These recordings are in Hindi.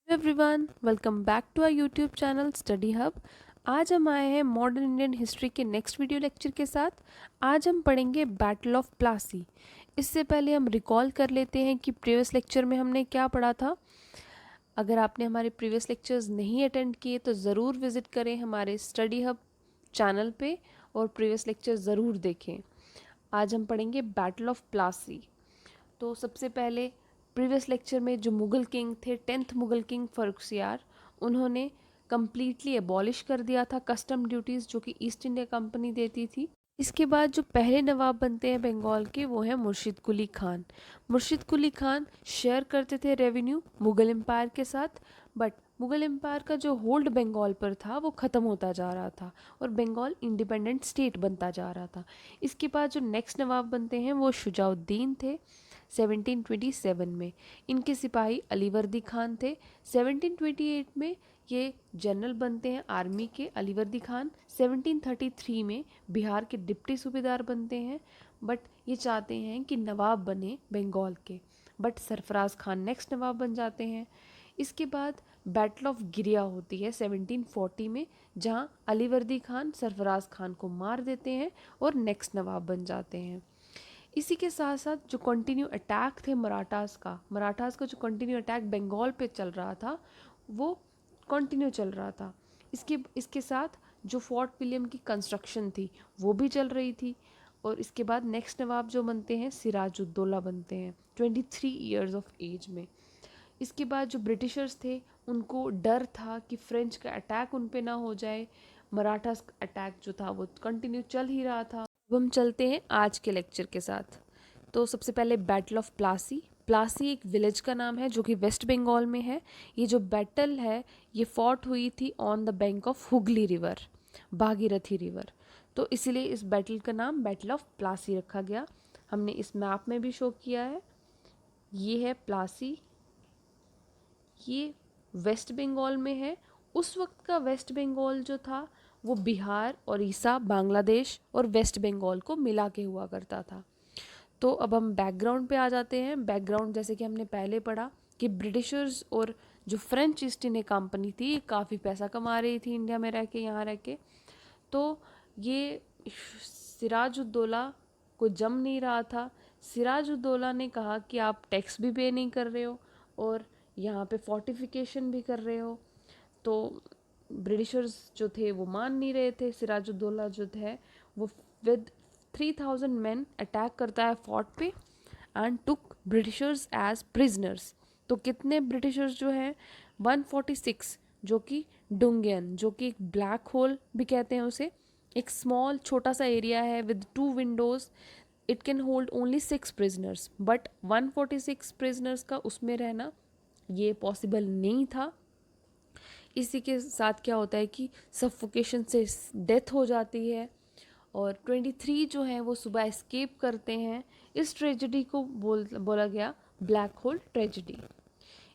Everyone, welcome back to our YouTube channel study hub. आज हम आए हैं मॉडर्न इंडियन हिस्ट्री के नेक्स्ट वीडियो लेक्चर के साथ। आज हम पढ़ेंगे बैटल ऑफ प्लासी। इससे पहले हम रिकॉल कर लेते हैं कि प्रीवियस लेक्चर में हमने क्या पढ़ा था। अगर आपने हमारे प्रीवियस लेक्चर्स नहीं अटेंड किए तो ज़रूर विज़िट करें हमारे स्टडी हब चैनल पे और प्रीवियस लेक्चर ज़रूर देखें। आज हम पढ़ेंगे बैटल ऑफ प्लासी। तो सबसे पहले प्रीवियस लेक्चर में जो मुग़ल किंग थे, 10th मुग़ल किंग फर्रुखसियार, उन्होंने कम्प्लीटली एबॉलिश कर दिया था कस्टम ड्यूटीज़ जो कि ईस्ट इंडिया कंपनी देती थी। इसके बाद जो पहले नवाब बनते हैं बंगाल के, वो है मुर्शिद कुली खान। मुर्शिद कुली खान शेयर करते थे रेवेन्यू मुग़ल एम्पायर के साथ, बट मुग़ल एम्पायर का जो होल्ड बंगाल पर था वो ख़त्म होता जा रहा था और बंगाल इंडिपेंडेंट स्टेट बनता जा रहा था। इसके बाद जो नेक्स्ट नवाब बनते हैं वो शुजाउद्दीन थे 1727 में। इनके सिपाही अलीवर्दी खान थे। 1728 में ये जनरल बनते हैं आर्मी के अलीवर्दी खान। 1733 में बिहार के डिप्टी सूबेदार बनते हैं, बट ये चाहते हैं कि नवाब बने बंगाल के, बट सरफराज खान नेक्स्ट नवाब बन जाते हैं। इसके बाद बैटल ऑफ गिरिया होती है 1740 में, जहाँ अलीवर्दी खान सरफराज खान को मार देते हैं और नेक्स्ट नवाब बन जाते हैं। इसी के साथ साथ जो कंटिन्यू अटैक थे मराठास का जो कंटिन्यू अटैक बंगाल पे चल रहा था वो कंटिन्यू चल रहा था। इसके साथ जो फोर्ट विलियम की कंस्ट्रक्शन थी वो भी चल रही थी। और इसके बाद नेक्स्ट नवाब जो बनते हैं सिराजुद्दौला बनते हैं 23 ईयर्स ऑफ एज में। इसके बाद जो ब्रिटिशर्स थे उनको डर था कि फ्रेंच का अटैक उन पे ना हो जाए। मराठास अटैक जो था वो कंटिन्यू चल ही रहा था। अब हम चलते हैं आज के लेक्चर के साथ। तो सबसे पहले बैटल ऑफ प्लासी। प्लासी एक विलेज का नाम है जो कि वेस्ट बंगाल में है। ये जो बैटल है ये फॉट हुई थी on the bank of Hooghly river, Bhagirathi river. तो इसीलिए इस बैटल का नाम बैटल ऑफ प्लासी रखा गया। हमने इस मैप में भी शो किया है। ये है प्लासी, ये वेस्ट बंगाल में है। उस वक्त का वेस्ट बंगाल जो था वो बिहार, उड़ीसा, बांग्लादेश और वेस्ट बंगाल को मिला के हुआ करता था। तो अब हम बैकग्राउंड पे आ जाते हैं। बैकग्राउंड जैसे कि हमने पहले पढ़ा कि ब्रिटिशर्स और जो फ्रेंच ईस्ट इंडिया कंपनी थी काफ़ी पैसा कमा रही थी इंडिया में रह के, यहाँ रह के। तो ये सिराजुद्दौला को जम नहीं रहा था। सिराजुद्दौला ने कहा कि आप टैक्स भी पे नहीं कर रहे हो और यहाँ पे फोर्टिफिकेशन भी कर रहे हो। तो ब्रिटिशर्स जो थे वो मान नहीं रहे थे। सिराजुद्दौला जो थे वो विद 3000 मैन अटैक करता है फोर्ट पे and took Britishers as prisoners. तो कितने ब्रिटिशर्स जो हैं 146, जो कि डुंगेन, जो कि एक ब्लैक होल भी कहते हैं उसे, एक स्मॉल छोटा सा एरिया है with 2 Windows. It can hold only 6 prisoners, but 146 prisoners का उसमें रहना ये पॉसिबल नहीं था। इसी के साथ क्या होता है कि सफोकेशन से डेथ हो जाती है और 23 जो हैं वो सुबह एस्केप करते हैं। इस ट्रेजेडी को बोला गया ब्लैक होल ट्रेजेडी।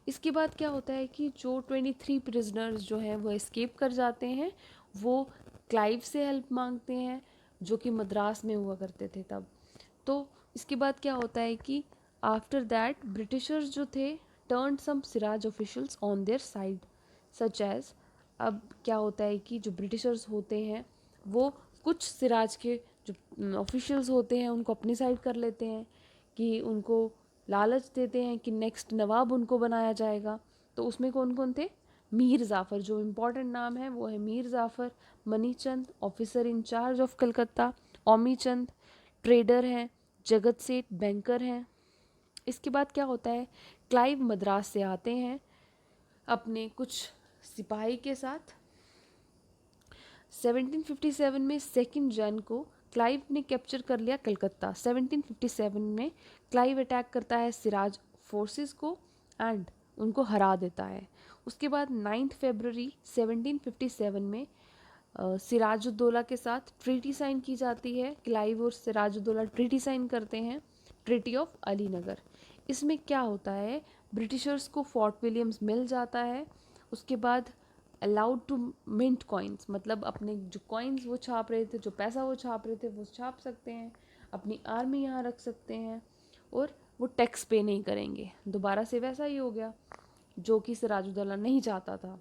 इसके बाद क्या होता है कि जो 23 प्रिजनर्स जो हैं वो एस्केप कर जाते हैं, वो क्लाइव से हेल्प मांगते हैं जो कि मद्रास में हुआ करते थे तब। तो इसके बाद क्या होता है कि आफ्टर दैट ब्रिटिशर्स जो थे turn some Siraj officials on their side such as. अब क्या होता है कि जो ब्रिटिशर्स होते हैं वो कुछ सिराज के जो ऑफिशियल्स होते हैं उनको अपनी साइड कर लेते हैं, कि उनको लालच देते हैं कि नेक्स्ट नवाब उनको बनाया जाएगा। तो उसमें कौन कौन थे? मीर जाफ़र, जो इम्पोर्टेंट नाम है वो है Mir Jafar. Manichand officer in charge of Calcutta. Omi Chand trader हैं। जगत सेठ बैंकर हैं। इसके बाद क्या होता है, क्लाइव मद्रास से आते हैं अपने कुछ सिपाही के साथ। 1757 में 2 जन को क्लाइव ने कैप्चर कर लिया कलकत्ता। 1757 में क्लाइव अटैक करता है सिराज फोर्सेस को एंड उनको हरा देता है। उसके बाद 9 फरवरी 1757 में सिराजुद्दौला के साथ ट्रीटी साइन की जाती है। क्लाइव और सिराजुद्दौला ट्रीटी साइन करते हैं, ट्रीटी ऑफ अलीनगर। इसमें क्या होता है, ब्रिटिशर्स को फोर्ट विलियम्स मिल जाता है। उसके बाद अलाउड टू मिंट कॉइन्स, मतलब अपने जो कॉइन्स वो छाप रहे थे, जो पैसा वो छाप रहे थे वो छाप सकते हैं, अपनी आर्मी यहाँ रख सकते हैं और वो टैक्स पे नहीं करेंगे। दोबारा से वैसा ही हो गया। जो कि सिराजुद्दौला नहीं चाहता था।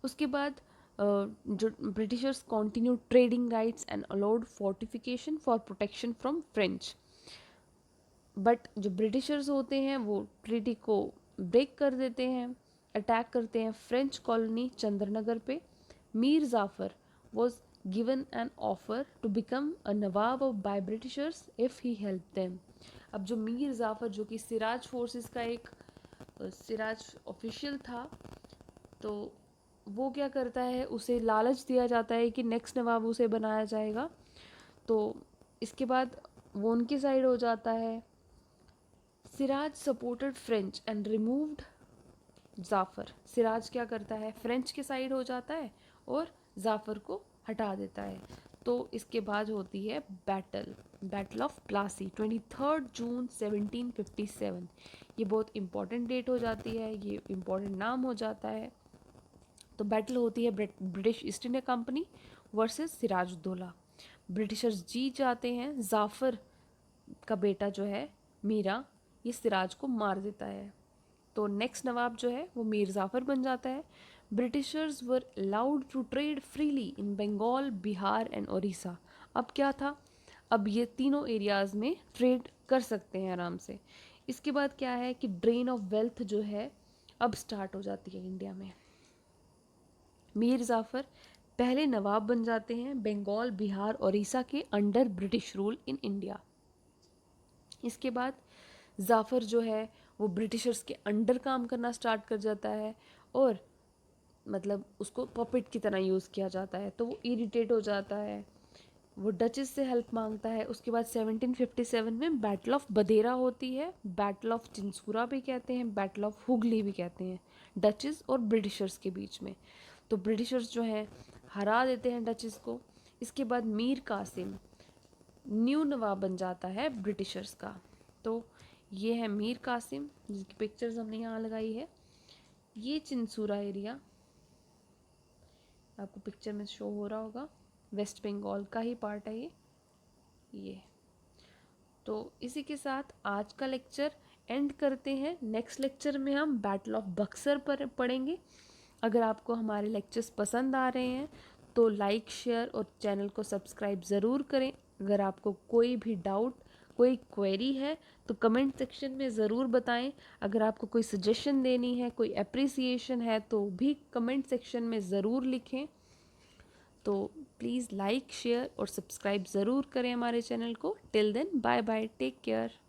उसके बाद जो Britishers continue trading rights and allowed fortification for protection from French. But जो ब्रिटिशर्स होते हैं वो ट्रीटी को ब्रेक कर देते हैं, अटैक करते हैं फ्रेंच कॉलोनी चंद्रनगर पे। Mir Jafar was given an offer to become a nawab of by Britishers if he help them. अब जो मीर जाफर जो कि सिराज फोर्सेस का एक सिराज ऑफिशियल था, तो वो क्या करता है, उसे लालच दिया जाता है कि नेक्स्ट नवाब उसे बनाया जाएगा। तो इसके बाद वो उनकी साइड हो जाता है। Siraj supported French and removed Jafar. Siraj क्या करता है, फ्रेंच के साइड हो जाता है और जाफ़र को हटा देता है। तो इसके बाद होती है बैटल ऑफ प्लासी 23 जून 1757। ये बहुत इंपॉर्टेंट डेट हो जाती है, ये इंपॉर्टेंट नाम हो जाता है। तो बैटल होती है British East India Company versus Sirajuddaula. Britishers जीत जाते हैं। जाफ़र का बेटा जो है मीरा, ये सिराज को मार देता है। तो नेक्स्ट नवाब जो है वो मीर जाफ़र बन जाता है। Britishers were allowed to trade freely in Bengal, Bihar and Orissa. अब क्या था, अब ये तीनों एरियाज़ में ट्रेड कर सकते हैं आराम से। इसके बाद क्या है कि ड्रेन ऑफ वेल्थ जो है अब स्टार्ट हो जाती है इंडिया में। मीर जाफ़र पहले नवाब बन जाते हैं बंगाल, बिहार, उड़ीसा के under British rule in India. इसके बाद जाफ़र जो है वो ब्रिटिशर्स के अंडर काम करना स्टार्ट कर जाता है और मतलब उसको पपेट की तरह यूज़ किया जाता है। तो वो इरिटेट हो जाता है, वो डचेस से हेल्प मांगता है। उसके बाद 1757 में बैटल ऑफ बदेरा होती है, बैटल ऑफ चिंसूरा भी कहते हैं, बैटल ऑफ हुगली भी कहते हैं, डचेस और ब्रिटिशर्स के बीच में। तो ब्रिटिशर्स जो हैं हरा देते हैं डचेस को। इसके बाद मीर कासिम न्यू नवाब बन जाता है ब्रिटिशर्स का। तो ये है मीर कासिम, जिसकी पिक्चर्स हमने यहाँ लगाई है। ये चिंसूरा एरिया आपको पिक्चर में शो हो रहा होगा, वेस्ट बंगाल का ही पार्ट है ये। तो इसी के साथ आज का लेक्चर एंड करते हैं। नेक्स्ट लेक्चर में हम बैटल ऑफ बक्सर पर पढ़ेंगे। अगर आपको हमारे लेक्चर्स पसंद आ रहे हैं तो लाइक, शेयर और चैनल को सब्सक्राइब ज़रूर करें। अगर आपको कोई भी डाउट, कोई क्वेरी है तो कमेंट सेक्शन में ज़रूर बताएं। अगर आपको कोई सजेशन देनी है, कोई अप्रिसिएशन है तो भी कमेंट सेक्शन में ज़रूर लिखें। तो प्लीज़ लाइक, शेयर और सब्सक्राइब ज़रूर करें हमारे चैनल को। Till then bye bye, take care.